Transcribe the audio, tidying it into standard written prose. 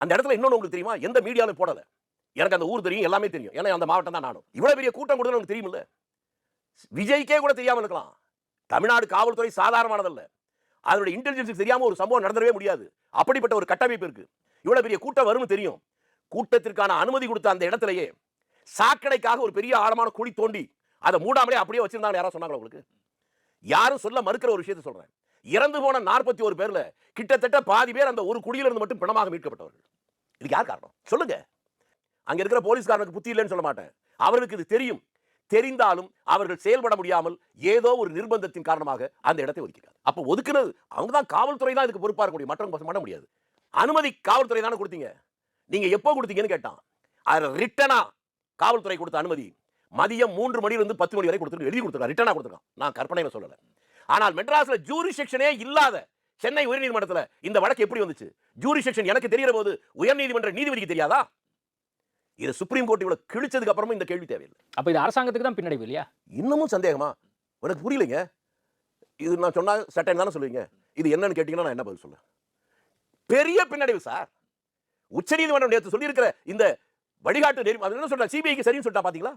அந்த இடத்துல இன்னொன்னு உங்களுக்கு தெரியுமா? எந்த மீடியாலும் போடல. எனக்கு அந்த ஊர் தெரியும், எல்லாமே தெரியும். ஏன்னா அந்த மாவட்டம் தான் நானும். இவ்வளவு பெரிய கூட்டம் கூடுதுன்னு உங்களுக்கு தெரியுமில்ல? விஜய்க்கே கூட தெரியாம இருக்கலாம். தமிழ்நாடு காவல்துறை சாதாரணமானதல்ல. அதனுடைய இன்டெலிஜென்ஸ் தெரியாம ஒரு சம்பவம் நடந்துடவே முடியாது. அப்படிப்பட்ட ஒரு கட்டமைப்பு இருக்கு. இவ்வளவு பெரிய கூட்டம் வரும்னு தெரியும். கூட்டத்திற்கான அனுமதி கொடுத்த அந்த இடத்திலேயே சாக்கடைக்காக ஒரு பெரிய ஆழமான குழி தோண்டி அதை மூடாமலே அப்படியே வச்சிருந்தாங்க. யாராவது சொன்னாங்களா உங்களுக்கு? யாரும் சொல்ல மறுக்கிற ஒரு விஷயத்தை சொல்றேன். இறந்து போன 41 பேர்ல கிட்டத்தட்ட பாதி பேர் அந்த ஒரு குழியிலிருந்து மட்டும் பிணமாக மீட்கப்பட்டவர்கள். இதுக்கு யார் காரணம்? சொல்லுங்க. அங்க இருக்கிற போலீஸ்காரனுக்கு புத்தி இல்லைன்னு சொல்ல மாட்டேன். அவர்களுக்கு இது தெரியும். தெரிந்தாலும் அவர்கள் செயல்பட முடியாமல் ஏதோ ஒரு நிர்பந்தத்தின் காரணமாக அந்த இடத்தை ஒதுக்கிறாங்க. அப்ப ஒதுக்குனது அவங்க தான், காவல்துறை தான் இதுக்கு பொறுப்பா இருக்க முடியும். மற்றவங்க பண்ண முடியாது. அனுமதி காவல்துறை தானே கொடுத்தீங்க. நீங்க எப்போ கொடுத்தீங்கன்னு கேட்டான். அது ரிட்டனா காவல்துறை கொடுத்த அனுமதி மதியம் 3 மணியிலிருந்து 10 மணி வரை கொடுத்து எழுதி கொடுத்துருக்கான். ரிட்டனா கொடுத்துருக்கான். நான் கற்பனையில சொல்லல. ஆனால் மெட்ராஸ்ல ஜூரிசெக்ஷனே இல்லாத சென்னை உயர்நீதிமன்றத்தில் இந்த வழக்கு எப்படி வந்துச்சு? ஜூரிசெக்ஷன் எனக்கு தெரிகிற போது உயர்நீதிமன்ற நீதிபதிக்கு தெரியாதா? இது சுப்ரீம் கோர்ட் இவ்வளவு கிழிச்சதுக்கு அப்புறமும் இந்த கேள்வி தேவையில்லை. அப்ப இது அரசாங்கத்துக்கு தான் பின்னடைவு இல்லையா? இன்னமும் சந்தேகமா? எனக்கு புரியலைங்க. இது நான் சொன்னா சட்டம் தானே சொல்லுவீங்க. இது என்னன்னு கேட்டீங்கன்னா நான் என்ன பதில் சொல்ல? பெரிய பின்னடைவு சார். உச்சநீதிமன்றம் நேற்று சொல்லி இருக்கிற இந்த வழிகாட்டு என்ன சொல்ற சிபிஐக்கு சரின்னு சொல்லிட்டா பாத்தீங்களா?